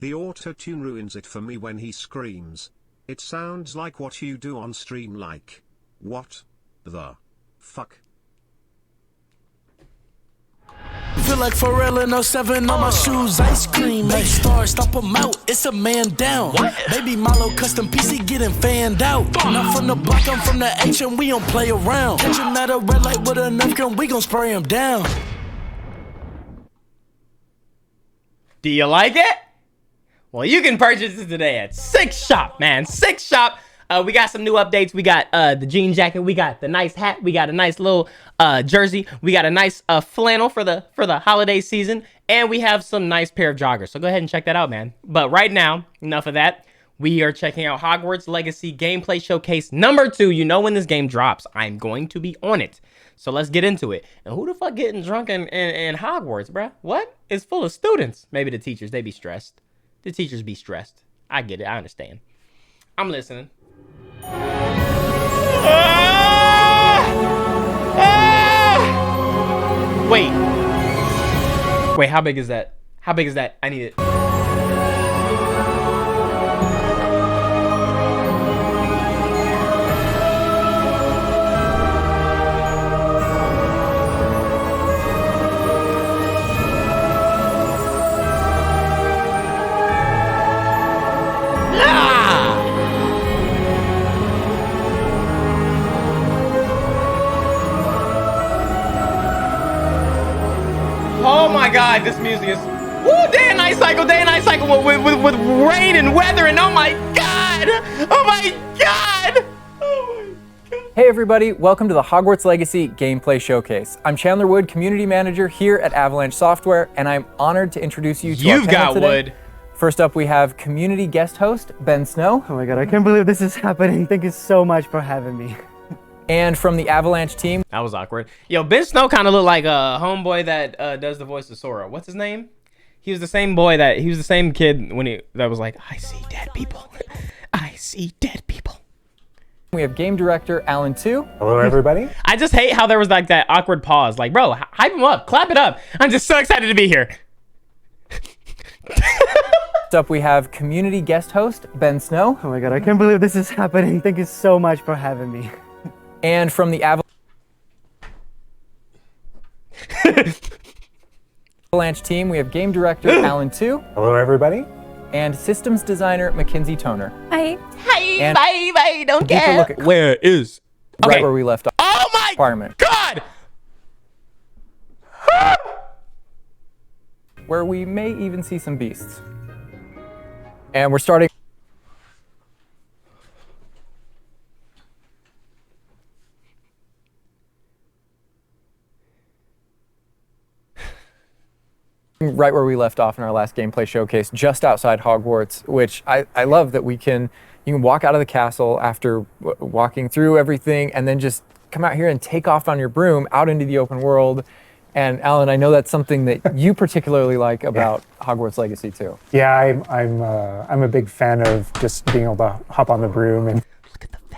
The auto-tune ruins it for me when he screams. It sounds like what you do on stream, like, what the fuck? Feel like Pharrell in 07 on my shoes, ice cream, make stars, stop them out, it's a man down. What? Baby Milo custom PC getting fanned out. Not from the block, I'm from the H and we don't play around. Catch him at a red light with a Nerf gun, we gon' spray him down. Do you like it? Well, you can purchase it today at Six Shop, man. Six Shop. We got some new updates. We got the jean jacket. We got the nice hat. We got a nice little jersey. We got a nice flannel for the holiday season. And we have some nice pair of joggers. So go ahead and check that out, man. But right now, enough of that. We are checking out Hogwarts Legacy Gameplay Showcase number 2. You know when this game drops, I'm going to be on it. So let's get into it. And who the fuck getting drunk in Hogwarts, bruh? What? It's full of students. Maybe the teachers, they be stressed. The teachers be stressed. I get it. I understand. I'm listening. Wait, how big is that? How big is that? I need it. Oh my God, this music is, woo, day and night cycle with rain and weather, and oh my God, oh my God, oh my God. Hey everybody, welcome to the Hogwarts Legacy Gameplay Showcase. I'm Chandler Wood, Community Manager here at Avalanche Software, and I'm honored to introduce you to our panel today. Wood. First up, we have community guest host, Ben Snow. Oh my God, I can't believe this is happening. Thank you so much for having me. And from the Avalanche team. That was awkward. Yo, Ben Snow kind of looked like a homeboy that does the voice of Sora. What's his name? He was the same kid that was like, I see dead people. I see dead people. We have game director Alan 2. Hello, everybody. I just hate how there was like that awkward pause. Like, bro, hype him up, clap it up. I'm just so excited to be here. Next up, we have community guest host Ben Snow. Oh my God, I can't believe this is happening. Thank you so much for having me. And from the Avalanche team, we have game director Alan 2. Hello, everybody. And systems designer Mackenzie Toner. Hi. Hi, bye, don't care. Look at where is? Right Okay. where we left off. Oh my Requirement. God! Where we may even see some beasts. And we're starting right where we left off in our last gameplay showcase, just outside Hogwarts, which I love that you can walk out of the castle after walking through everything and then just come out here and take off on your broom out into the open world. And Alan, I know that's something that you particularly like about Hogwarts Legacy too. Yeah, I'm a big fan of just being able to hop on the broom and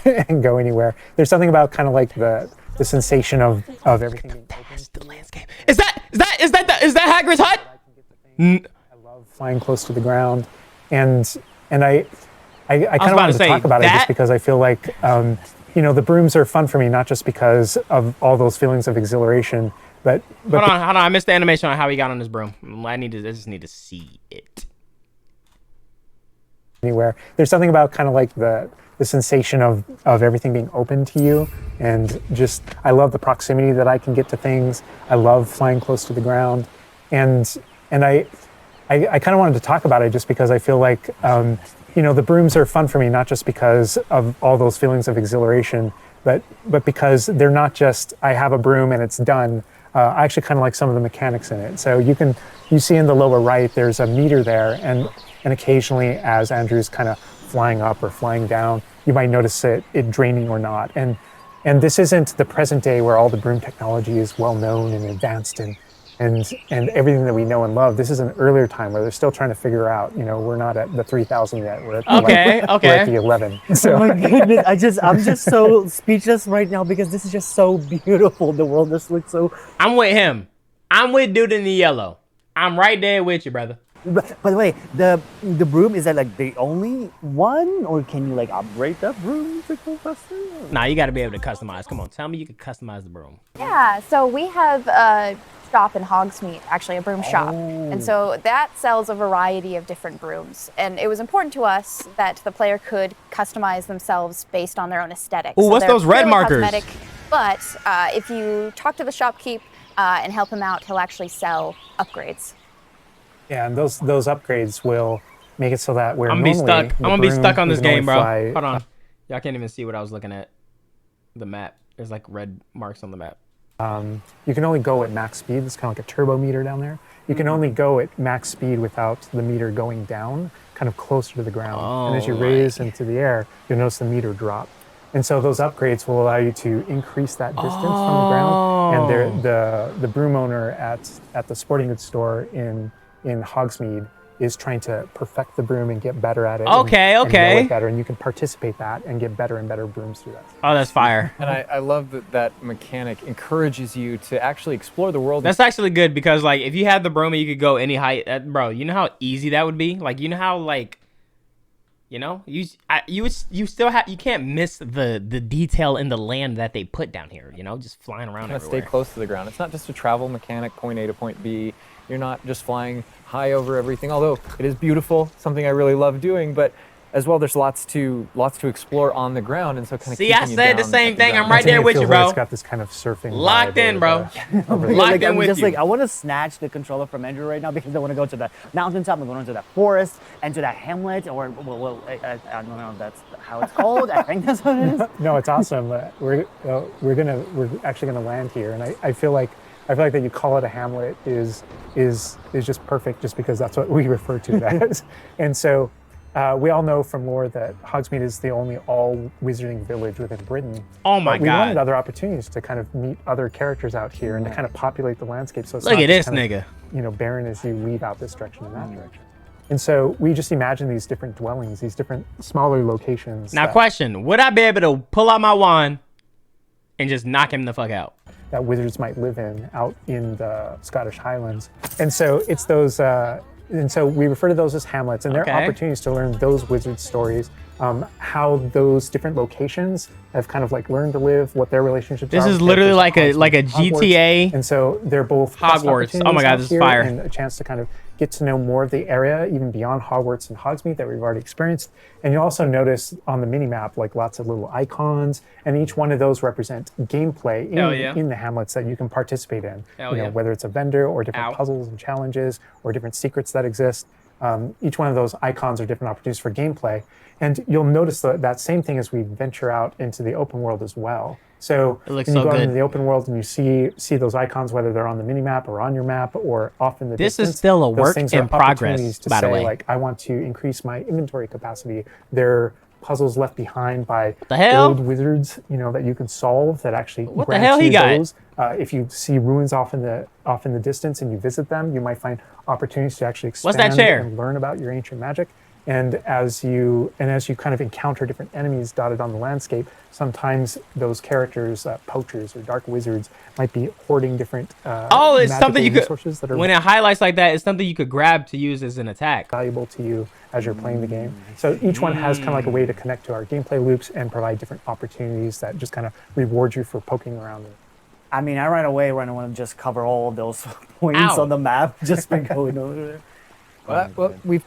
and go anywhere. There's something about kind of like the sensation of everything being open. The landscape. Is that Hagrid's hut? I love flying close to the ground, and I kind of wanted to talk about it just because I feel like the brooms are fun for me, not just because of all those feelings of exhilaration, but hold on. I missed the animation on how he got on his broom. I just need to see it. Anywhere. There's something about kind of like the sensation of everything being open to you, and just I love the proximity that I can get to things. I love flying close to the ground, and I kind of wanted to talk about it just because I feel like the brooms are fun for me, not just because of all those feelings of exhilaration, but because they're not just I have a broom and it's done. I actually kind of like some of the mechanics in it. So you see in the lower right there's a meter there, and occasionally as Andrew's kind of flying up or flying down, you might notice it draining or not. And this isn't the present day where all the broom technology is well known and advanced and everything that we know and love. This is an earlier time where they're still trying to figure out, we're not at the 3000 yet. We're at we're at the 11. So. Oh my goodness, I'm just so speechless right now because this is just so beautiful. The world just looks so... I'm with him. I'm with dude in the yellow. I'm right there with you, brother. By the way, the broom, is that like the only one, or can you like upgrade that broom to go faster? Nah, you got to be able to customize. Come on, tell me you can customize the broom. Yeah, so we have a shop in Hogsmeade, actually a broom shop. And so that sells a variety of different brooms. And it was important to us that the player could customize themselves based on their own aesthetic. Ooh, what's those red purely markers? cosmetic, but if you talk to the shopkeep and help him out, he'll actually sell upgrades. Yeah, and those upgrades will make it so that where I'm gonna be normally stuck. the I'm gonna be broom, stuck on you this can only game, bro. fly- Hold on. Y'all can't even see what I was looking at. The map. There's like red marks on the map. You can only go at max speed. It's kind of like a turbo meter down there. You can only go at max speed without the meter going down, kind of closer to the ground. And as you raise into the air, you'll notice the meter drop. And so those upgrades will allow you to increase that distance from the ground. And the broom owner at the sporting goods store in Hogsmeade is trying to perfect the broom and get better at it. Okay, and okay. know it better, and you can participate that and get better and better brooms through that. Oh, that's fire. And I love that mechanic encourages you to actually explore the world. That's actually good because like if you had the broom and you could go any height, bro, you know how easy that would be? Like you know how like you still have, you can't miss the detail in the land that they put down here, just flying around to everywhere. stay close to the ground. It's not just a travel mechanic, point A to point B. You're not just flying high over everything, although it is beautiful, something I really love doing, but as well, there's lots to explore on the ground, and so kind of See, I said the same thing. I'm right To me, there it with feels you, like bro. It's got this kind of surfing Locked vibe in, bro. over the- Locked Like, in I'm with just you. like, I want to snatch the controller from Andrew right now because I want to go to the mountaintop and go into the forest and to that hamlet, or I don't know if that's how it's called. I think that's what it is. No, it's awesome. We're actually gonna land here, and I feel like that you call it a hamlet is just perfect, just because that's what we refer to it as. And so we all know from lore that Hogsmeade is the only all wizarding village within Britain. Oh my But we God. wanted other opportunities to kind of meet other characters out here and to kind of populate the landscape. So it's Look not at just this kind nigga. of, barren as you leave out this direction and that direction. And so we just imagine these different dwellings, these different smaller locations. Now, that- question: would I be able to pull out my wand and just knock him the fuck out? that wizards might live in out in the Scottish Highlands. And so it's those, and so we refer to those as hamlets, and they're Okay. opportunities to learn those wizard stories, how those different locations have kind of like learned to live, what their relationships are. This is with literally characters like a in Hogwarts. GTA. And so they're both quest Hogwarts. Oh my opportunities God, out this is here fire. and a chance to kind of get to know more of the area, even beyond Hogwarts and Hogsmeade that we've already experienced. And you also notice on the mini-map, like lots of little icons, and each one of those represent gameplay in the hamlets that you can participate in. Whether it's a vendor or different puzzles and challenges or different secrets that exist. Each one of those icons are different opportunities for gameplay. And you'll notice that same thing as we venture out into the open world as well. So It looks when you so go out good. into the open world and you see those icons, whether they're on the mini-map or on your map or off in the This distance. is still a those work things in are progress, opportunities to by the say, way. like, I want to increase my inventory capacity. They're puzzles left behind by The hell? old wizards, that you can solve that actually What the grant hell he you got? those. If you see ruins off in the distance and you visit them, you might find opportunities to actually expand What's that chair? and learn about your ancient magic. And as you kind of encounter different enemies dotted on the landscape, sometimes those characters, poachers or dark wizards, might be hoarding different Oh, it's something you magical could. resources that are When it highlights like that, it's something you could grab to use as an attack. valuable to you as you're playing the game. So each one has kind of like a way to connect to our gameplay loops and provide different opportunities that just kind of reward you for poking around. I mean, I right away want to just cover all of those points Ow. on the map just by going over there. Well, we've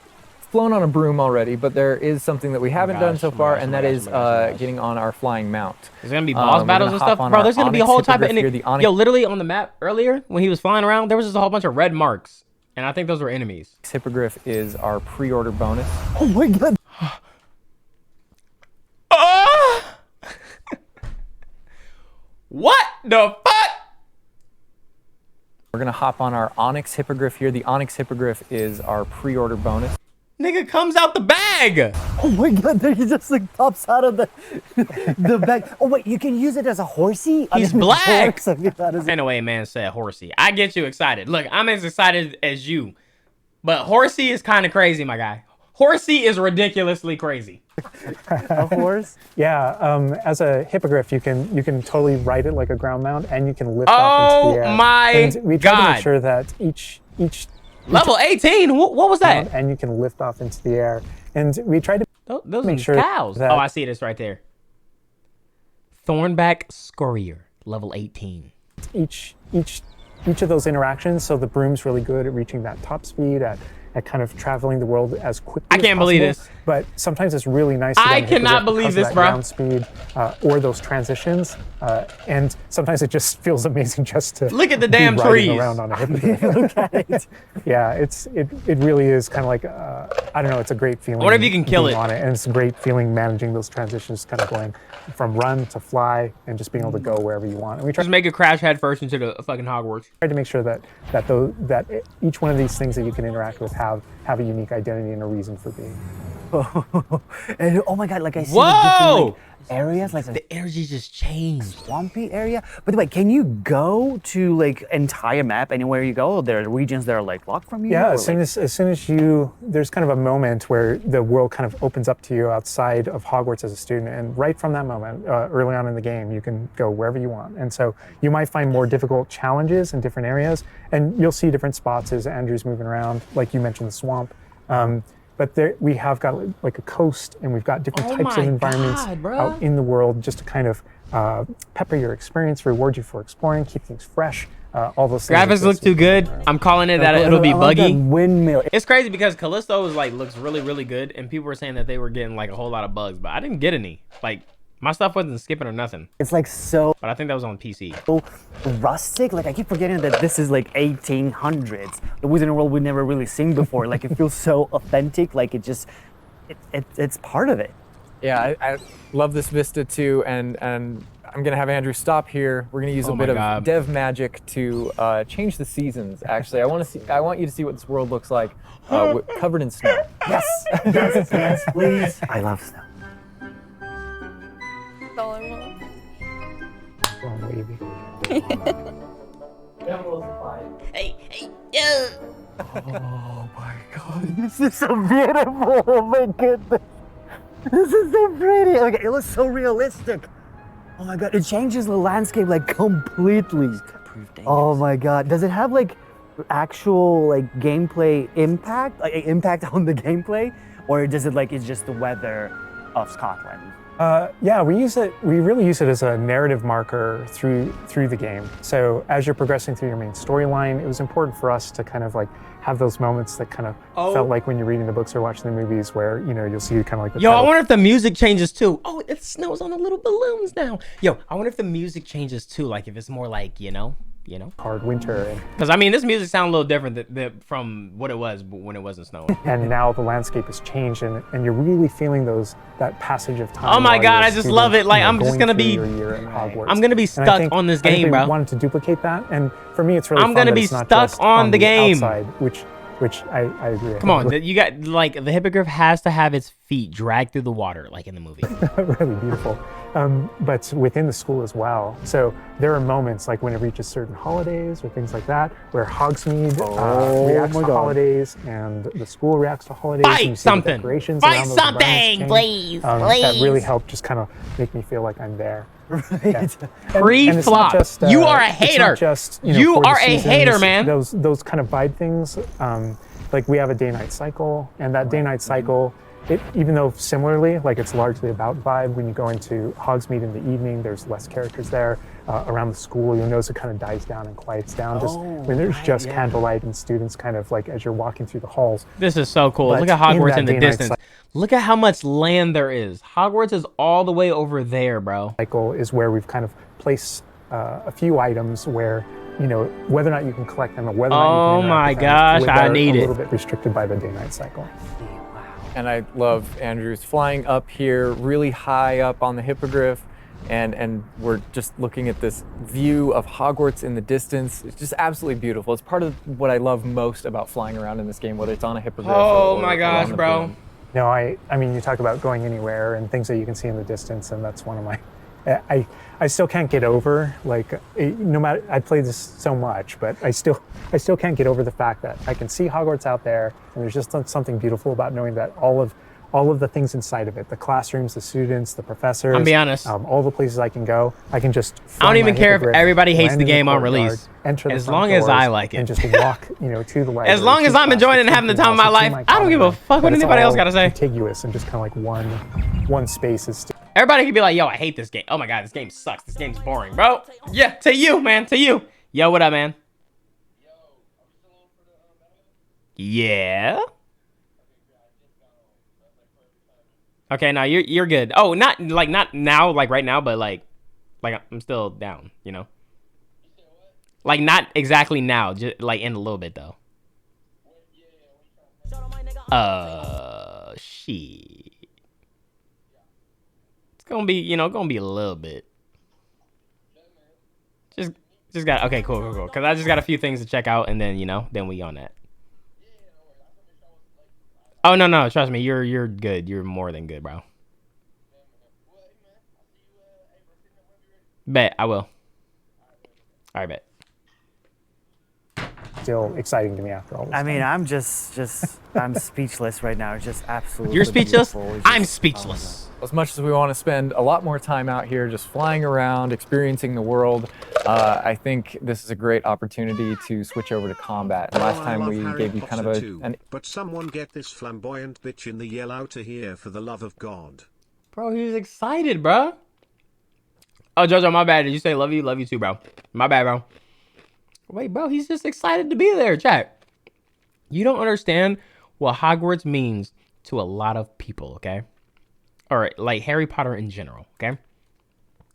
flown on a broom already, but there is something that we haven't done so far, and that is getting on our flying mount. There's gonna be boss we're battles gonna and hop stuff, on bro. our There's gonna be a onyx whole type of hippogriff here, the onyx- yo. Literally on the map earlier when he was flying around, there was just a whole bunch of red marks, and I think those were enemies. Hippogriff is our pre-order bonus. Oh my god. What the fuck? We're gonna hop on our onyx hippogriff here. The onyx hippogriff is our pre-order bonus. Nigga comes out the bag. Oh my god, there he just like pops out of the the bag. Oh wait, you can use it as a horsey? I He's mean, black. horse, I mean, that is- Anyway, man said horsey. I get you excited. Look, I'm as excited as you, but horsey is kind of crazy, my guy. Horsey is ridiculously crazy. a horse? Yeah, as a hippogriff, you can totally ride it like a ground mount, and you can lift off into the air. Oh my and we try to God. make sure that each Level 18? What was that? And you can lift off into the air. And we tried to Those make are sure cows. that- Oh, I see this right there. Thornback Scurrier, level 18. each of those interactions. So the broom's really good at reaching that top speed, at kind of traveling the world as quickly I as can't believe possible. this. But sometimes it's really nice to I get on the cannot hippogriff believe because of this, that bro. ground speed or those transitions. And sometimes it just feels amazing just to Look at the be damn riding trees. around on a hippogriff. Look at it. Yeah, it really is kind of like I don't know. It's a great feeling. wonder if you can kill being it. on it, and it's a great feeling managing those transitions, kind of going from run to fly, and just being able to go wherever you want. And we try Just make a crash head first into the fucking Hogwarts. to make sure that each one of these things that you can interact with have a unique identity and a reason for being. And oh my god, like I see the Whoa! different like, areas, like The energy just changed. swampy area. By the way, can you go to like entire map anywhere you go? There are regions that are like locked from you. Yeah, or, as soon as you, there's kind of a moment where the world kind of opens up to you outside of Hogwarts as a student, and right from that moment, early on in the game, you can go wherever you want. And so you might find more difficult challenges in different areas, and you'll see different spots as Andrew's moving around, like you mentioned, the swamp. But there, we have got like a coast, and we've got different Oh types of my environments God, bro. out in the world, just to kind of pepper your experience, reward you for exploring, keep things fresh. All those things. Graphics look too good. I'm calling it that it'll be I love that buggy. windmill. It's crazy because Callisto is like looks really, really good, and people were saying that they were getting like a whole lot of bugs, but I didn't get any. Like my stuff wasn't skipping or nothing. It's like so But I think that was on PC. rustic. Like I keep forgetting that this is like 1800s. The Wizarding World we've never really seen before. Like it feels so authentic. Like it's part of it. Yeah, I love this vista too, and I'm gonna have Andrew stop here. We're gonna use Oh a my bit God. of dev magic to change the seasons. Actually, I want you to see what this world looks like, covered in snow. Yes, yes, yes, please. I love snow. Oh, wavy. Oh my god, this is so beautiful. Oh my goodness. This is so pretty. Okay, it looks so realistic. Oh my god, it changes the landscape like completely. Oh my god. Does it have like actual like gameplay impact? Like impact on the gameplay? Or does it like it's just the weather of Scotland? Yeah, we really use it as a narrative marker through the game. So as you're progressing through your main storyline, it was important for us to kind of like have those moments that kind of felt like when you're reading the books or watching the movies, where you'll see kind of like the Yo, I title wonder if the music changes too. Oh, it snows on the little balloons now. Yo, I wonder if the music changes too. Like if it's more like, you know? card winter, Because I mean, this music sounds a little different from what it was when it wasn't snowing. and now the landscape has changed, and you're really feeling that passage of time. Oh my while God, you're a I just student, love it. Like, I'm just going gonna through be- your year at Hogwarts. I'm gonna be And I stuck think- on this I think game, we bro. wanted to duplicate that, and for me, it's really I'm fun gonna that be it's not stuck just on the game. outside, which I agree. Come on, you got like the hippogriff has to have its feet dragged through the water, like in the movie. really beautiful. But within the school as well. So there are moments like when it reaches certain holidays or things like that, where Hogsmeade reacts my to God. holidays, and the school reacts to holidays. Fight and you see the something. decorations Fight around those environments something, change. please, That really please. helped just kind of make me feel like I'm there. Yeah. Pre And it's not flop. just, You are a it's not hater. just, You for the are a hater, seasons, man. Those kind of vibe things. Like we have a day-night cycle, and that day-night cycle, even though similarly, like it's largely about vibe, when you go into Hogsmeade in the evening, there's less characters there. Around the school, you'll notice it kind of dies down and quiets down. Just when there's just candlelight and students kind of like as you're walking through the halls. This is so cool. But Look at in Hogwarts that in the day-night distance. cycle- Look at how much land there is. Hogwarts is all the way over there, bro. Cycle is where we've kind of placed a few items where, whether or not you can collect them or whether or not you Oh can my interact with them, gosh, I they're need a it. little bit restricted by the day-night cycle. And I love Andrew's flying up here, really high up on the hippogriff, and we're just looking at this view of Hogwarts in the distance. It's just absolutely beautiful. It's part of what I love most about flying around in this game, whether it's on a hippogriff Oh or my or gosh, on the bro. broom. No, I mean, you talk about going anywhere and things that you can see in the distance, and that's one of my. I still can't get over, like, no matter, I play this so much, but I still can't get over the fact that I can see Hogwarts out there, and there's just something beautiful about knowing that all of all of the things inside of it, the classrooms, the students, the professors. I'll be honest. All the places I can go. I can just I don't even care if hippogriff, everybody hates land the in game on courtyard, release. enter the As front long as doors, I like it. and just walk, to the library. As long as I'm enjoying it and having the time of my life, I don't give a fuck what anybody else gotta say. Contiguous and just kind of like one space is. Everybody can be like, yo, I hate this game. Oh my God, this game sucks. This game's boring, bro. Yeah, to you, man, to you. Yo, what up, man? Yeah. Okay, now you're good. Oh, not now, like right now, but like I'm still down, Like not exactly now, just like in a little bit though. Shit. It's gonna be, gonna be a little bit. Just got okay, cool. Cause I just got a few things to check out, and then then we on that. Oh no, trust me, you're good. You're more than good, bro. Bet I will. All right, bet. Still exciting to me after all this. I mean, I'm just I'm speechless right now. It's just absolutely. You're speechless? beautiful. It's I'm just- speechless. As much as we want to spend a lot more time out here just flying around, experiencing the world, I think this is a great opportunity to switch over to combat. And last Oh, I time love we Harry gave you kind of Potter too, an but someone get this flamboyant bitch in the yellow to here for the love of God. Bro, he was excited, bro. Oh, Jojo, my bad. Did you say love you? Love you too, bro. My bad, bro. Wait, bro, he's just excited to be there, chat. You don't understand what Hogwarts means to a lot of people, okay? Or like Harry Potter in general, okay?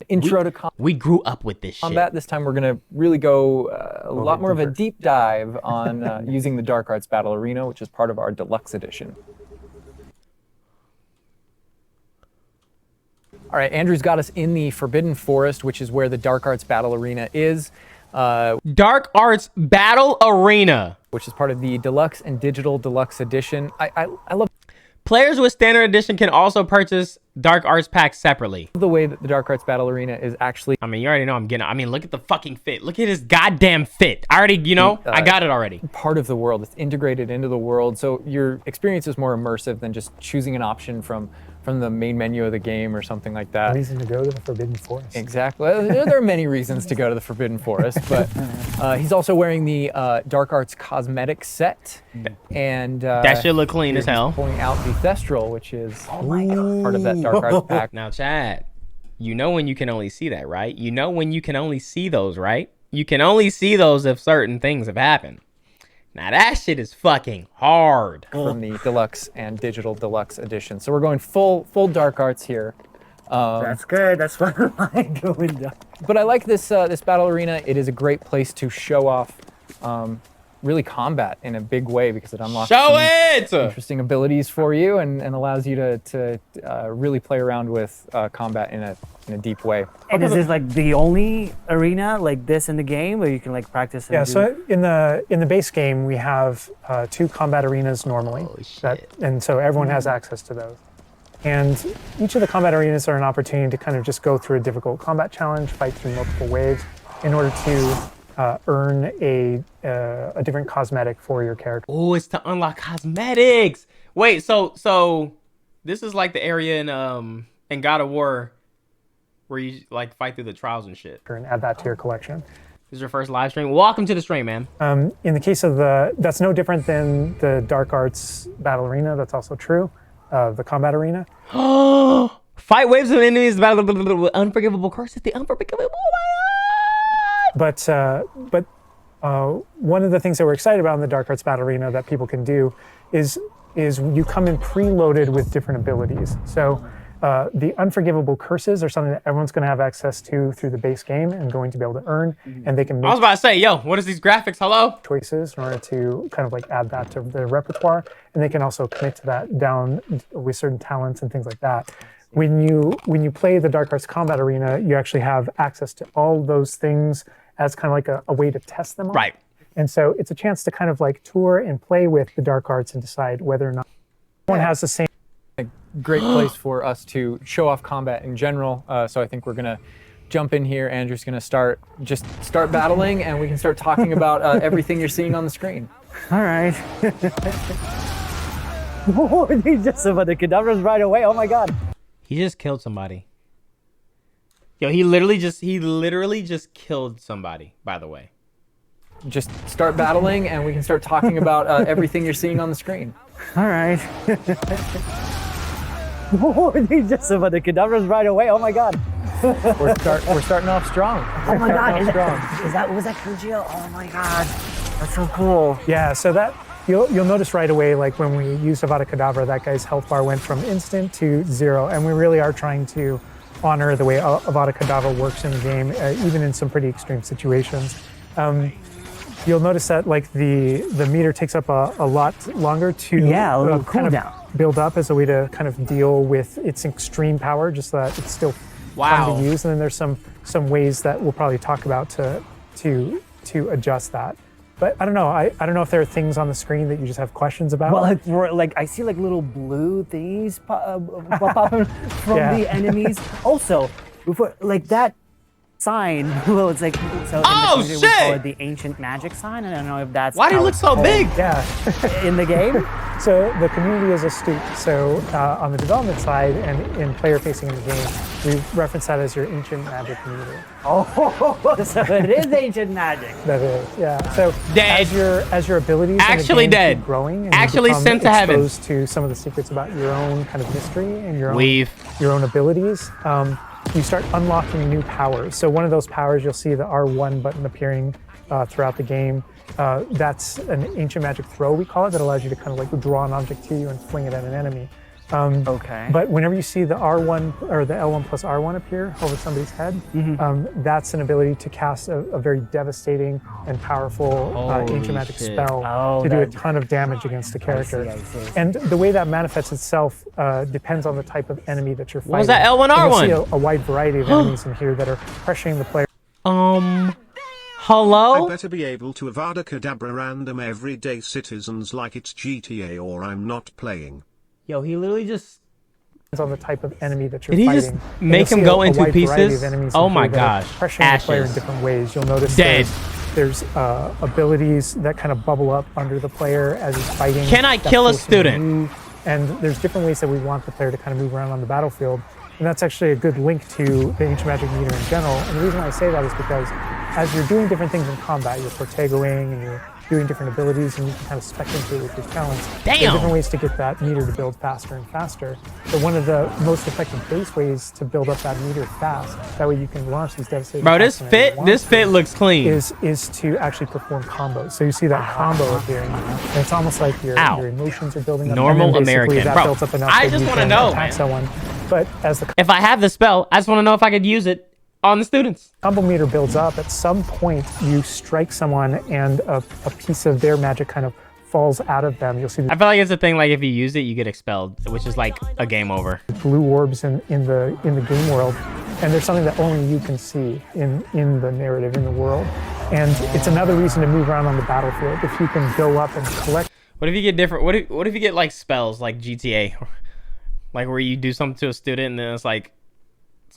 intro to combat. We grew up with this shit. This time we're going to really go a lot more of a deep dive on using the Dark Arts Battle Arena, which is part of our deluxe edition. All right, Andrew's got us in the Forbidden Forest, which is where the Dark Arts Battle Arena is. Dark Arts Battle Arena, which is part of the Deluxe and Digital Deluxe Edition. I love players with Standard Edition can also purchase Dark Arts packs separately. the way that the Dark Arts Battle Arena is actually... I mean, you already know I'm getting... I mean, look at the fucking fit. Look at his goddamn fit. I already, you know, I got it already. Part of the world. It's integrated into the world, so your experience is more immersive than just choosing an option from the main menu of the game or something like that. A reason to go to the Forbidden Forest. Exactly. There are many reasons to go to the Forbidden Forest, but he's also wearing the Dark Arts cosmetic set, and that should look clean as hell. Pulling out the Thestral, which is part of that Dark Arts pack. Now, Chad, you know when you can only see that, right? You know when you can only see those, right? You can only see those if certain things have happened. Now that shit is fucking hard. From the Deluxe and Digital Deluxe Edition. So we're going full Dark Arts here. That's good. That's what I like going down. But I like this this battle arena. It is a great place to show off really combat in a big way because it unlocks interesting abilities for you and allows you to really play around with combat in a deep way. And is this like the only arena like this in the game where you can like practice? And So in the base game we have 2 combat arenas normally, and so everyone has access to those. And each of the combat arenas are an opportunity to kind of just go through a difficult combat challenge, fight through multiple waves, in order to earn a different cosmetic for your character. Oh, it's to unlock cosmetics. Wait, so this is like the area in God of War where you like fight through the trials and shit. And add that to your collection. This is your first live stream. Welcome to the stream, man. In the case of that's no different than the Dark Arts Battle Arena. That's also true. The combat arena. Fight waves of enemies, battle with unforgivable curses. The unforgivable. But one of the things that we're excited about in the Dark Arts Battle Arena that people can do is you come in preloaded with different abilities. So the unforgivable curses are something that everyone's going to have access to through the base game and going to be able to earn, and they can make I was about to say, yo, what is these graphics? Hello? choices in order to kind of like add that to their repertoire, and they can also commit to that down with certain talents and things like that. When you play the Dark Arts Combat Arena, you actually have access to all those things as kind of like a way to test them on. Right. And so it's a chance to kind of like tour and play with the Dark Arts and decide whether or not one has the same. A great place for us to show off combat in general. So I think we're gonna jump in here. Andrew's gonna start battling, and we can start talking about everything you're seeing on the screen. All right. He just about the cadavers right away. Oh my god. He just killed somebody. Yo, he literally just killed somebody, by the way. Just start battling, and we can start talking about everything you're seeing on the screen. All right. He just about the cadavers right away. Oh my god. We're starting off strong. Oh my god. Starting off strong. Was that Kujio? Oh my god. That's so cool. Yeah, so that you'll notice right away, like when we used Avada Kedavra, that guy's health bar went from instant to 0, and we really are trying to honor the way Avada Kedavra works in the game, even in some pretty extreme situations. You'll notice that like the meter takes up a lot longer to Yeah, a little kind of cooldown. build up as a way to kind of deal with its extreme power, just so that it's still fun to use. And then there's some ways that we'll probably talk about to adjust that. But I don't know. I don't know if there are things on the screen that you just have questions about. Well, like I see like little blue things popping from the enemies. Also, like that sign. Well, it's like so. Oh, in the community, we call shit! it the ancient magic sign. I don't know if that's Why do you how look it's so called big? Yeah. in the game. So the community is astute. So on the development side and in player facing in the game, we reference that as your ancient magic meter. Oh, so it is ancient magic. That is, yeah. So Dead. as your abilities Actually in the game dead. keep growing, and Actually you become sent to heaven. exposed to some of the secrets about your own kind of mystery and your own abilities. You start unlocking new powers. So one of those powers, you'll see the R1 button appearing throughout the game. That's an ancient magic throw, we call it, that allows you to kind of like draw an object to you and fling it at an enemy. Okay. But whenever you see the R1 or the L1 plus R1 appear over somebody's head, that's an ability to cast a very devastating and powerful ancient magic spell to do a ton of damage against a character. I see. And the way that manifests itself depends on the type of enemy that you're fighting. What was that, L1, And you'll R1? see a wide variety of enemies in here that are pressuring the player. Hello? I better be able to Avada Kedavra random everyday citizens like it's GTA or I'm not playing. Yo, he literally just... Depends on the type of enemy that you're Did he fighting. just And make you'll him see go a into wide variety pieces? of enemies Oh in my here that are gosh. pressuring the player in Ashes. different ways. You'll notice Dead. there's abilities that kind of bubble up under the player as he's fighting. Can I that kill a force him to student? move. And there's different ways that we want the player to kind of move around on the battlefield. And that's actually a good link to the ancient magic meter in general. And the reason why I say that is because as you're doing different things in combat, you're protegoing and you're doing different abilities and you can kind of spec into it with your talents. There are different ways to get that meter to build faster and faster. But one of the most effective base ways to build up that meter fast, that way you can launch these devastating Bro, this attacks whenever you want this to, fit looks clean. is to actually perform combos. So you see that combo appearing, and it's almost like your emotions are building up. Normal and then basically American. that Bro, builds up enough I that just you wanna can know, attack man. someone. But as the If I have the spell, I just want to know if I could use it on the students. combo meter builds up, at some point you strike someone and a piece of their magic kind of falls out of them. You'll see I the feel like it's a thing, like if you use it, you get expelled, which is like a game over. blue orbs in the game world, and there's something that only you can see in the narrative, in the world. And it's another reason to move around on the battlefield. If you can go up and collect. What if you get different? What if you get like spells like GTA, like where you do something to a student and then it's like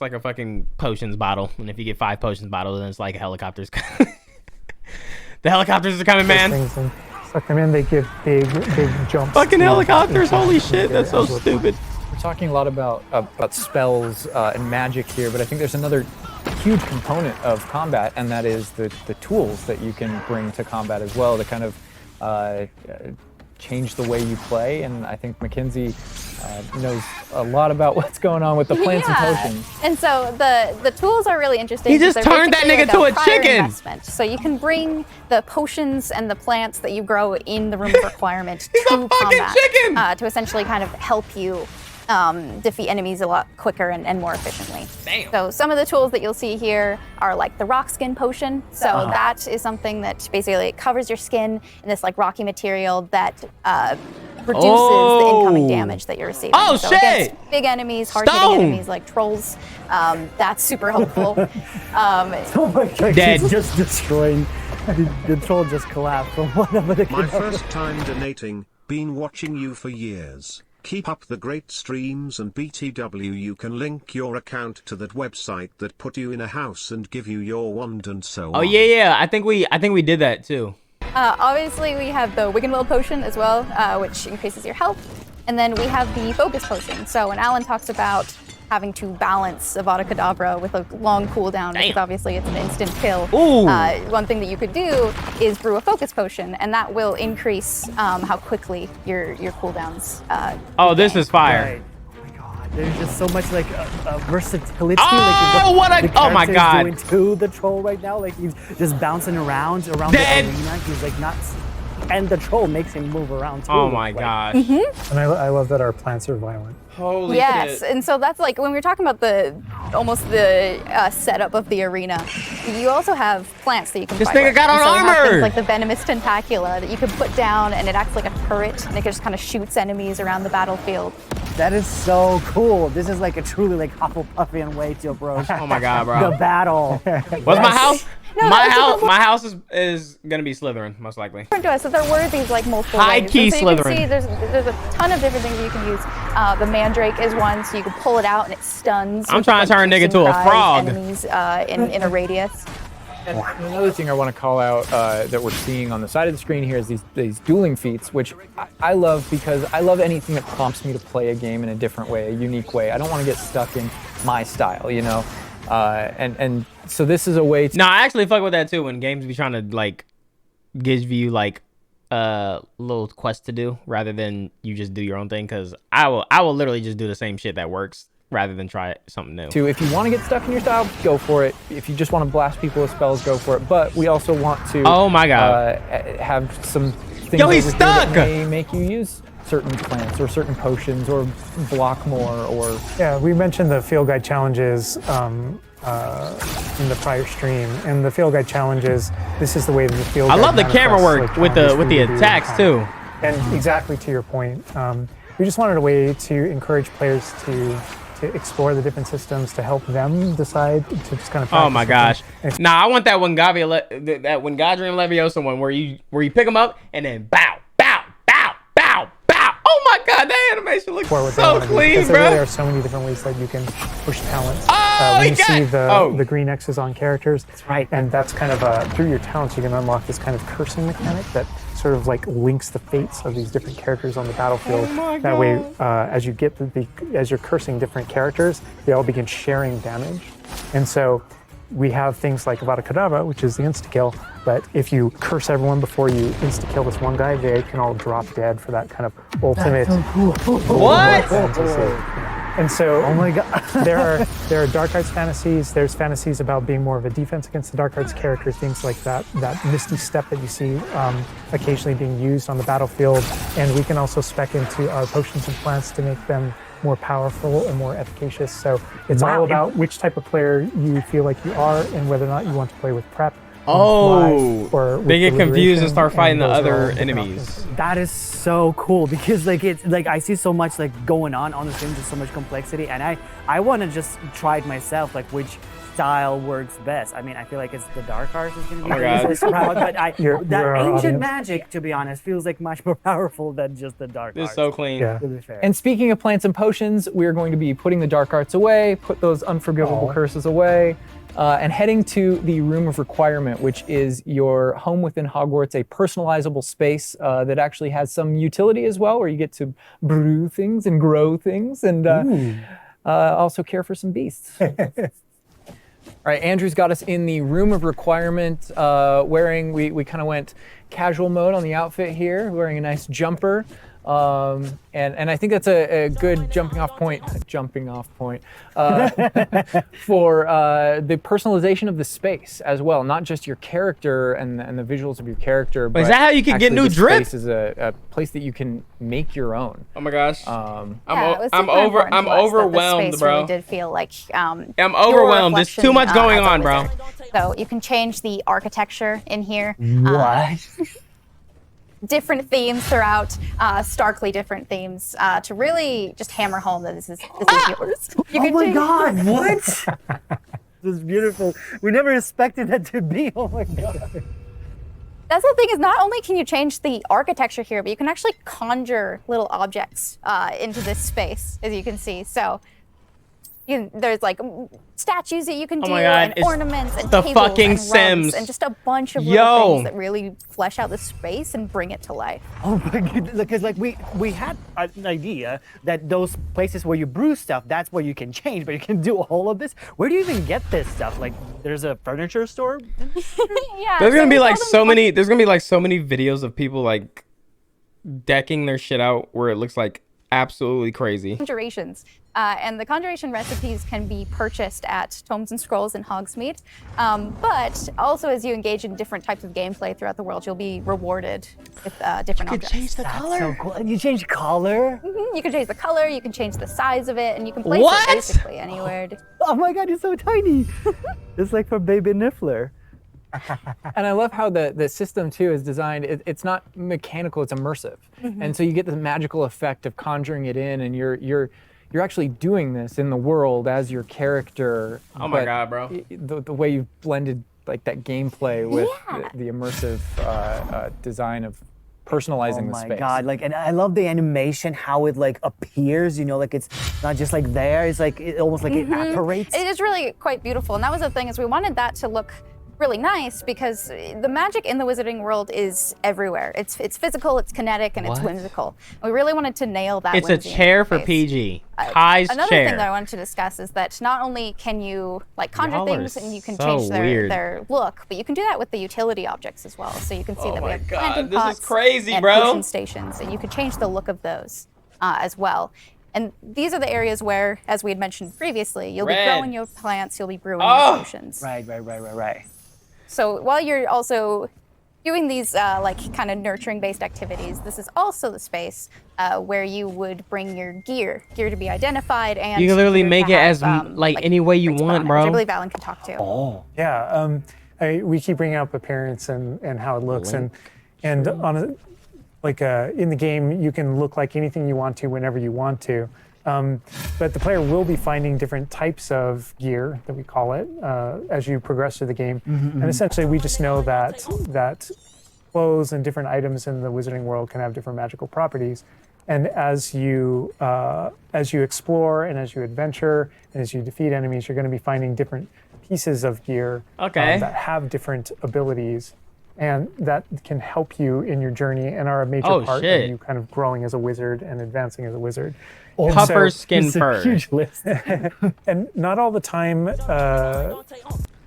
a fucking potions bottle, and if you get 5 potions bottles, then it's like helicopters. The helicopters are coming, man. Things and suck them in, they give big jumps. Fucking to helicopters! Holy each shit, that's so as we're playing. stupid. We're talking a lot about spells and magic here, but I think there's another huge component of combat, and that is the tools that you can bring to combat as well to kind of change the way you play. And I think Mackenzie knows a lot about what's going on with the plants and potions. And so the tools are really interesting. He just because they're turned that basically nigga to like a prior chicken. investment. So you can bring the potions and the plants that you grow in the room of requirement to fucking combat chicken! to essentially kind of help you defeat enemies a lot quicker and more efficiently. Damn. So some of the tools that you'll see here are like the rock skin potion. So that is something that basically covers your skin in this like rocky material that reduces the incoming damage that you're receiving. Oh, so shit! Against big enemies, hard-hitting Stone! enemies like trolls, that's super helpful. Oh my god, Dead. he's just destroying. The troll just collapsed from one of the My first time donating, been watching you for years. Keep up the great streams, and BTW you can link your account to that website that put you in a house and give you your wand and so on. Oh yeah. I think we did that too. Obviously, we have the Wiggenweld potion as well, which increases your health. And then we have the focus potion. So when Alan talks about having to balance Avada Kedavra with a long cooldown, because obviously it's an instant kill, one thing that you could do is brew a focus potion, and that will increase how quickly your cooldowns. This is fire. Right. Oh my god, there's just so much like versatility. Oh, oh my god! Doing to the troll right now, like he's just bouncing around the arena. He's like not. And the troll makes him move around too. Oh my gosh. And I love that our plants are violent. Holy yes, shit. and so that's like when we were talking about the setup of the arena. You also have plants that you can. This fight nigga with. got on And so you have armor! things like the venomous tentacula that you can put down, and it acts like a turret, and it just kind of shoots enemies around the battlefield. That is so cool. This is like a truly like Hufflepuffian way to approach Oh my god, bro. the battle. What's my house? No, my house is gonna be Slytherin, most likely. Different to us, so there were these like multiple High ways. key And so you can Slytherin. see there's a ton of different things you can use. The mandrake is one, so you can pull it out and it stuns. I'm which, trying to like, turn nigga piercing to a fries frog. Enemies in a radius. And another thing I want to call out that we're seeing on the side of the screen here is these dueling feats, which I love because I love anything that prompts me to play a game in a different way, a unique way. I don't want to get stuck in my style, you know? And so this is a way to... No, I actually fuck with that too when games be trying to like give you like little quest to do rather than you just do your own thing, because I will literally just do the same shit that works rather than try something new. If you want to get stuck in your style, go for it. If you just want to blast people with spells, go for it. But we also want to Oh my god. have some things Yo, he's over here that stuck! may make you use certain plants or certain potions or block more or... Yeah, we mentioned the field guide challenges in the prior stream, and the field guide challenges. This is the way that the field. I guide love the camera manifests, work like, with the challenges for you to do. attacks too. And exactly to your point, we just wanted a way to encourage players to explore the different systems, to help them decide to just kind of. Oh my gosh! practice Nah, I want that Wingardium Leviosa one where you pick them up and then bow, bow, bow, bow, bow. Oh my god, that animation looks what they so wanna do, clean, because there really bro. are so many different ways that you can push talents. Oh, when he you see got- the green X's on characters, that's right. And that's kind of through your talents you can unlock this kind of cursing mechanic that sort of like links the fates of these different characters on the battlefield. That way, as you get as you're cursing different characters, they all begin sharing damage, and so we have things like Avada Kedavra, which is the insta-kill, but if you curse everyone before you insta-kill this one guy, they can all drop dead for that kind of ultimate... What? And so, Oh my god. there are dark arts fantasies. There's fantasies about being more of a defense against the dark arts characters, things like that misty step that you see occasionally being used on the battlefield. And we can also spec into our potions and plants to make them more powerful and more efficacious. So it's all about which type of player you feel like you are and whether or not you want to play with prep. Oh, or with they get confused and deliberation, start fighting the those are other all different enemies. options. That is so cool because like it's like I see so much like going on the stream, just so much complexity, and I want to just try it myself, like which style works best. I mean, I feel like it's the dark arts is going to be Oh my God. the easiest route, but You're that our ancient audience. magic, to be honest, feels like much more powerful than just the dark This arts. is so clean. Yeah. To be fair. And speaking of plants and potions, we're going to be putting the dark arts away, put those unforgivable curses away, and heading to the Room of Requirement, which is your home within Hogwarts, a personalizable space that actually has some utility as well, where you get to brew things and grow things and also care for some beasts. All right, Andrew's got us in the Room of Requirement, we kind of went casual mode on the outfit here, wearing a nice jumper. And I think that's a good jumping off point for the personalization of the space as well, not just your character and the visuals of your character. But is that how you can get actually new the drip? Space is a place that you can make your own. Oh my gosh. Yeah, it was I'm super important I'm to us that the overwhelmed, space bro. Really did feel like I'm overwhelmed. There's too much going on, bro. So you can change the architecture in here. What? Different themes throughout, starkly different themes, to really just hammer home that this is yours. You Oh can my change- god, what? This is beautiful. We never expected that to be. Oh my god. That's the thing, is not only can you change the architecture here, but you can actually conjure little objects into this space, as you can see. So There's like statues that you can do, my God, and it's ornaments, and the tables, fucking and rugs, Sims. and just a bunch of Yo. little things that really flesh out the space and bring it to life. Oh my goodness, because like we had an idea that those places where you brew stuff, that's where you can change, but you can do all of this. Where do you even get this stuff? Like, there's a furniture store? Yeah. There's gonna so be we like call so them many. There's gonna be like so many videos of people like decking their shit out where it looks like absolutely crazy. conjurations. And the conjuration recipes can be purchased at Tomes and Scrolls in Hogsmeade. But also, as you engage in different types of gameplay throughout the world, you'll be rewarded with different objects. the That's so cool. And you change color? You can change the color, you can change the size of it, and you can place What? it basically anywhere. Oh my god, it's so tiny. It's like for Baby Niffler. And I love how the system too is designed. It's not mechanical; it's immersive, and so you get the magical effect of conjuring it in, and you're actually doing this in the world as your character. Oh my but God, bro. The way you've blended like that gameplay with Yeah. the immersive design of personalizing Oh the my space. god, like, and I love the animation, how it like appears, you know, like it's not just like there, it's like it almost like it apparates. It is really quite beautiful, and that was the thing, is we wanted that to look really nice because the magic in the wizarding world is everywhere. It's physical, it's kinetic, and it's What? whimsical. We really wanted to nail that. It's a whimsy in chair the for space. PG. Kai's Another chair. thing that I wanted to discuss is that not only can you like conjure Y'all are things and you can so change weird. their look, but you can do that with the utility objects as well. So you can see that we my have God, planting this is pots crazy, and bro. potion stations, and you can change the look of those as well. And these are the areas where, as we had mentioned previously, you'll Red. be growing your plants, you'll be brewing Oh. your potions. Right. So while you're also doing these like kind of nurturing based activities, this is also the space where you would bring your gear to be identified, and You can literally gear to make it have, as like any way you traits put want, on it, bro. which I believe Alan can talk to. Yeah, we keep bringing up appearance and how it looks, and on a, like in the game you can look like anything you want to whenever you want to, but the player will be finding different types of gear, that we call it, as you progress through the game, and essentially we just know that clothes and different items in the wizarding world can have different magical properties. And as you explore and as you adventure and as you defeat enemies, you're going to be finding different pieces of gear Okay. that have different abilities, and that can help you in your journey and are a major Oh, part shit. of you kind of growing as a wizard and advancing as a wizard. Puffer So- skin It's a fur. huge list. And not all the time.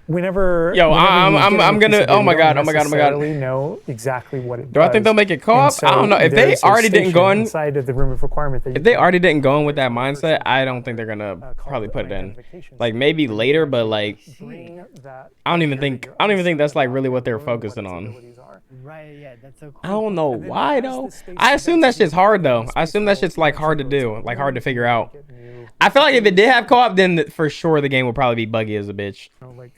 Whenever Yo, whenever I'm- you get I'm a piece gonna- of gear, oh my you God, don't oh my God, oh my God. necessarily know exactly what it Do I does. think they'll make it co-op? And I don't know. If they there's a already didn't go station in, inside of the room of requirement that you if they can already didn't go in with that mindset, I don't think they're gonna probably put it in. Like maybe later, but like bring that I don't even gear think to your I don't even own think that's like self, really what they're knowing what focusing its on. abilities are. Right, yeah, that's so cool. I don't know And then why as though. the space I assume that eventually shit's hard though. becomes I assume that shit's like hard to do, evolves, like hard to figure out. get new, I feel like if it did have co-op, then for sure the game would probably be buggy as a bitch. like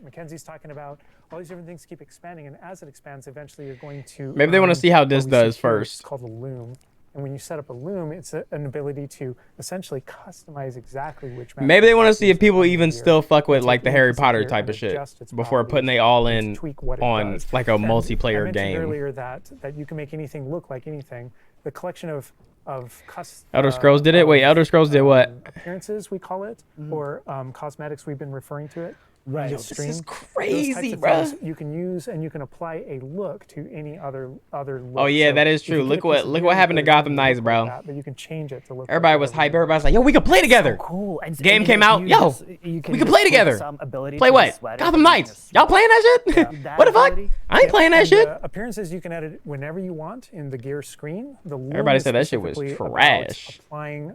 Mackenzie's talking about, all these different things keep expanding, and as it expands, eventually you're going to Maybe they wanna earn see how what this we does here, which first. is called a loom. And when you set up a loom, it's an ability to essentially customize exactly which. Maybe they want to see if magic people properties even are still fuck with Take like the any Harry piece of Potter gear type and of shit adjust its before putting properties they all and in tweak what it on does. like a And I multiplayer mentioned game. earlier that you can make anything look like anything. The collection of Elder Scrolls did it? Wait, Elder Scrolls did what? Appearances, we call it, or cosmetics, we've been referring to it. Right. Yo, This is crazy, bruh. You can use, and you can apply a look to any other look. Oh yeah, So that is if you true. get Look a piece what of look gear what happened to that doesn't Gotham look Knights, like bro. that, but you can change it to look. Everybody like was whatever hype. you want. Everybody's like, yo, we can play together. Cool. And Game you came can out. use Yo, this- you we can just play put together. some ability Play to the what? sweater Gotham and Knights. just- Y'all playing that shit? That What the fuck? ability? I ain't playing that And, shit. appearances you can edit whenever you want in the gear screen. The loom Everybody is said that shit was specifically about trash. Applying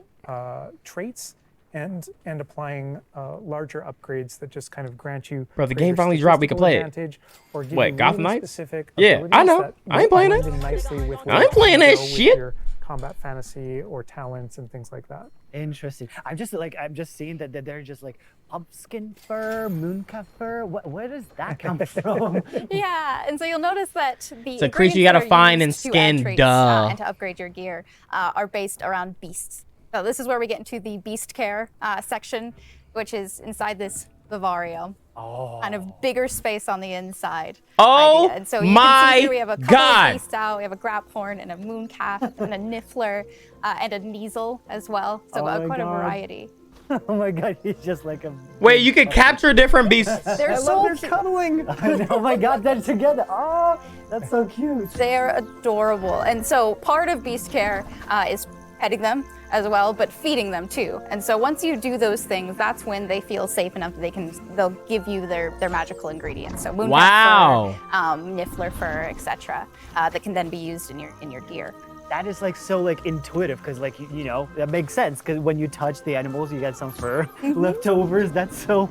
traits and applying larger upgrades that just kind of grant you. Bro, the greater game finally dropped, we can statistical play it. advantage, or give What, you Gotham really Knights? specific Yeah, I know. abilities that I ain't playing blend it. in nicely with I ain't where playing you that go with shit. your combat fantasy or talents and things like that. Interesting. I'm just seeing that they're just like pumpkin fur, mooncat fur. Where does that come from? Yeah, and so you'll notice that the It's a creature you gotta ingredients that are find and used to add skin, traits, duh. and to upgrade your gear are based around beasts. So this is where we get into the beast care section, which is inside this vivarium. Kind of bigger space on the inside. Oh And so you my can see here we have a couple God. of beasts out. We have a graphorn and a mooncalf and a niffler and a kneasel as well. So Oh my quite a God. variety. Oh my god, he's just like a. Wait, you can capture different beasts. They're I so love their cute. cuddling. Oh my god, they're together. Oh, that's so cute. They're adorable. And so part of beast care is petting them as well, but feeding them too. And so once you do those things, that's when they feel safe enough that they'll give you their magical ingredients. So moon Wow. fur, niffler fur, etc. That can then be used in your gear. That is like so like intuitive because like you know that makes sense because when you touch the animals you get some fur leftovers. That's so.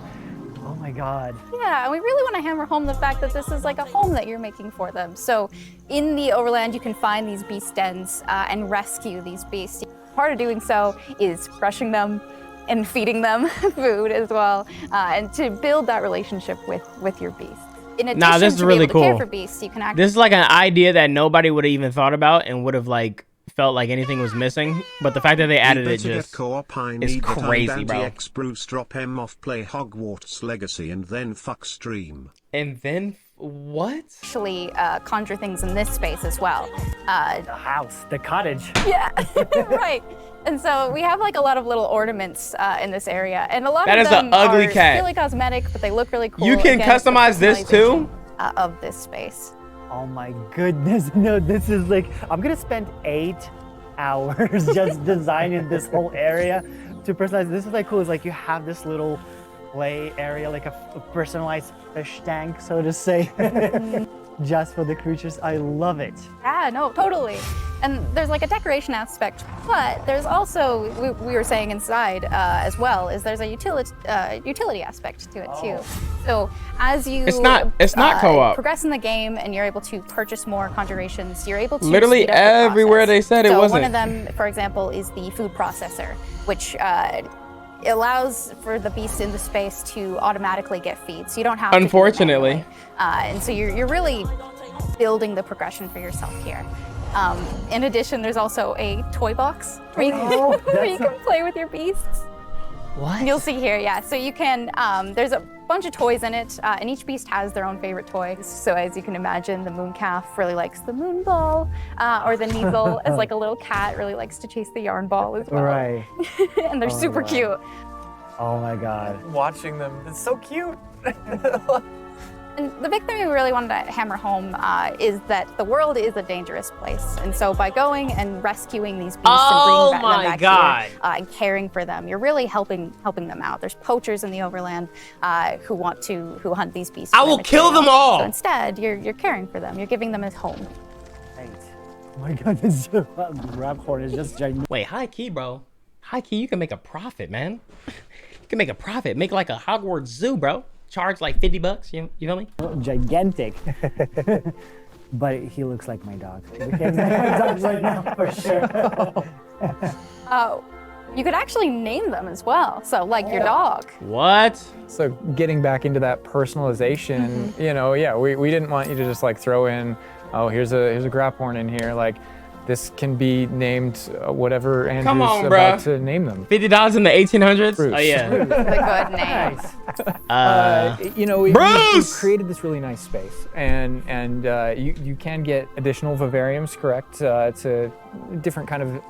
Oh my god. Yeah, and we really want to hammer home the fact that this is like a home that you're making for them. So in the overland, you can find these beast dens and rescue these beasts. Part of doing so is brushing them and feeding them food as well, and to build that relationship with your beast. In addition this is to really be able to care cool. for beasts, you can actually This is like an idea that nobody would have even thought about and would have like felt like anything was missing. But the fact that they added it just co-op, I is need that crazy, ImDOntai bro. X Bruce drop M off, play Hogwarts Legacy and then fuck stream. And then what? actually conjure things in this space as well. The house, the cottage. Yeah, right. And so we have like a lot of little ornaments in this area, and a lot That of is them an ugly are cat. really cosmetic, but they look really cool. You can Again, it's the customize this too? personalization, of this space. Oh my goodness, no, this is like, I'm gonna spend 8 hours just designing this whole area to personalize. This is like cool, it's like you have this little play area, like a personalized fish tank, so to say, just for the creatures. I love it. Yeah, no, totally. And there's like a decoration aspect, but there's also, we were saying inside as well, is there's a utility aspect to it too. So as you It's not co-op. progress in the game and you're able to purchase more conjurations, you're able to Literally speed up the everywhere process. they said it so wasn't. one of them, for example, is the food processor, which allows for the beast in the space to automatically get feed, so you don't have to do it Unfortunately. manually. And so you're really building the progression for yourself here. In addition, there's also a toy box where you can play with your beasts. What? You'll see here, yeah. So you can, there's a bunch of toys in it, and each beast has their own favorite toy. So as you can imagine, the moon calf really likes the moon ball, or the Neasel, as like a little cat, really likes to chase the yarn ball as well. Right. And they're super wow. cute. Oh my god. Watching them, it's so cute. And the big thing we really wanted to hammer home is that the world is a dangerous place. And so by going and rescuing these beasts Oh and bringing them back here, and caring for them, you're really helping them out. There's poachers in the overland who hunt these beasts. I for their will kill them material. all. So instead, you're caring for them. You're giving them a home. Right. Oh my god, this rap horn is just gigantic. Wait, high key, bro. High key, you can make a profit, man. You can make a profit. Make like a Hogwarts zoo, bro. Charge like $50. You feel me? Gigantic. But he looks like my dog. We can't say my dog's right now for sure. You could actually name them as well. So like your dog. What? So getting back into that personalization, you know, yeah, we didn't want you to just like throw in, oh, here's a Graphorn in here. Like, this can be named whatever Come Andrew's on, about bruh. to name them. $50 in the 1800s? Bruce. Oh yeah. It's a good name. You know, we've Bruce! created this really nice space, and you can get additional vivariums, correct, to different kind of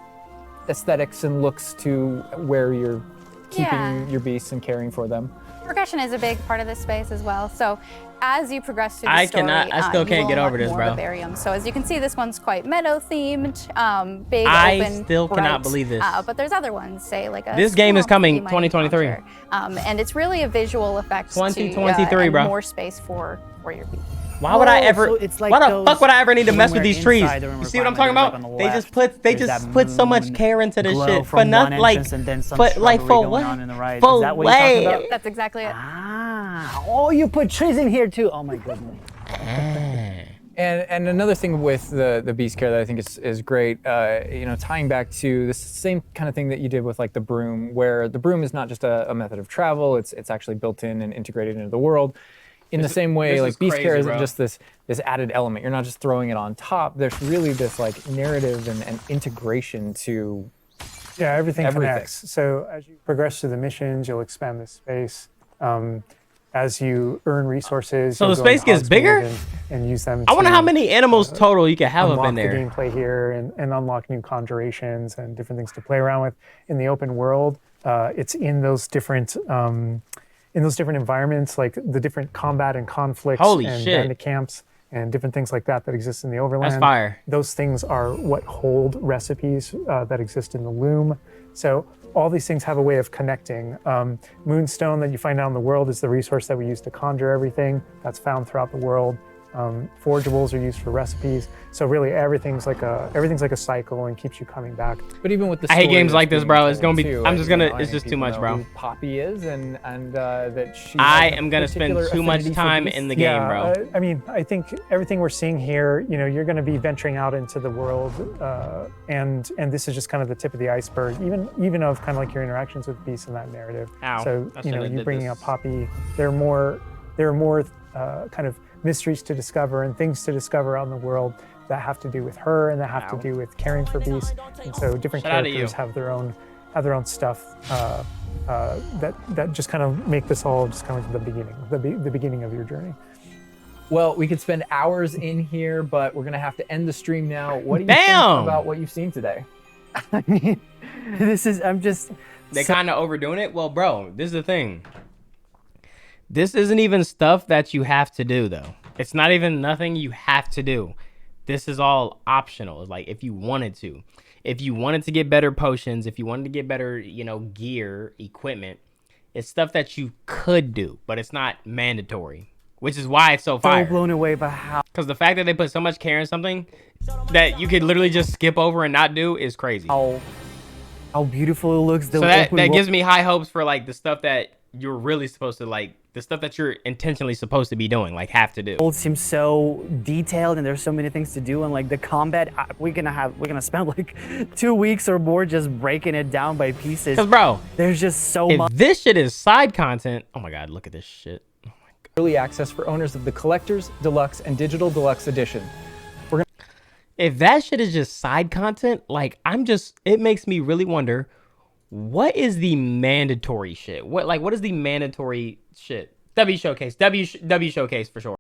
aesthetics and looks to where you're keeping Yeah. your beasts and caring for them. Progression is a big part of this space as well. So as you progress through the I story, still you can't will get over unlock this, more bro. vivariums. So as you can see, this one's quite meadow themed, big, I open, still cannot bright. believe this. But there's other ones, say like a This game is swamp coming you might 2023. encounter. And it's really a visual effect 2023, and bro. more space for your beast. Why would I Oh, ever? so it's like why the those- fuck would I ever need to when mess with we're these trees? inside, the room You we're see what I'm climbing, talking like, about? on the They just left, put put so much moon care into this glow shit from for nothing. one Like, entrance and then some but like shrubbery for going what? on in the right. For Is that what you're talking what? about? That's exactly it. Ah, oh, you put trees in here too. Oh my goodness. And another thing with the beast care that I think is great, you know, tying back to the same kind of thing that you did with like the broom, where the broom is not just a method of travel; it's actually built in and integrated into the world. In the same way, this like is beast crazy, care isn't bro. just this added element. You're not just throwing it on top. There's really this like narrative and integration to Yeah, everything Everything. connects. So as you progress through the missions, you'll expand the space. As you earn resources, So you'll the go into space gets Hogsmeade bigger? and use them. I wonder to how many animals total you can have unlock up in the there. gameplay here and unlock new conjurations and different things to play around with in the open world. it's in those different environments, like the different combat and conflicts Holy and shit. bandit camps and different things like that exist in the overland. That's fire. Those things are what hold recipes that exist in the loom. So all these things have a way of connecting. Moonstone that you find out in the world is the resource that we use to conjure everything. That's found throughout the world. Forageables are used for recipes. So really everything's like a cycle and keeps you coming back. But even with the I hate story games that's like this, being bro. It's told gonna be. too, I'm just you know, gonna. I It's think just too people much, know bro. who Poppy is and that she. I has a am gonna spend particular too much affinity for time beasts. in the game, bro. I mean, I think everything we're seeing here, you know, you're going to be venturing out into the world, and this is just kind of the tip of the iceberg, even of kind of like your interactions with beasts in that narrative. Ow, So I you know, shouldn't have you did bringing this. up Poppy, there are more kind of mysteries to discover and things to discover out in the world that have to do with her and that have to do with caring for beasts. And so different Shout out to characters you. have their own stuff that just kind of make this all just kind of like the beginning of your journey. Well, we could spend hours in here, but we're gonna have to end the stream now. What do you Damn! think about what you've seen today? I mean, I'm just. They kind of overdoing it. Well, bro, this is the thing. This isn't even stuff that you have to do, though. It's not even nothing you have to do. This is all optional. It's like if you wanted to. If you wanted to get better potions, if you wanted to get better, you know, gear, equipment, it's stuff that you could do, but it's not mandatory, which is why it's so fire. So blown away by how Because the fact that they put so much care in something that you could literally just skip over and not do is crazy. beautiful it looks. So that gives me high hopes for like the stuff that you're really supposed to like, the stuff that you're intentionally supposed to be doing, like have to do. world seems so detailed and there's so many things to do, and like the combat, we're gonna spend like 2 weeks or more just breaking it down by pieces. Because bro, There's just so if much. this shit is side content, oh my god, look at this shit. Early access for owners of the Collector's, Deluxe, and Digital Deluxe Edition. If that shit is just side content, like it makes me really wonder, what is the mandatory shit? What is the mandatory shit? W Showcase for sure.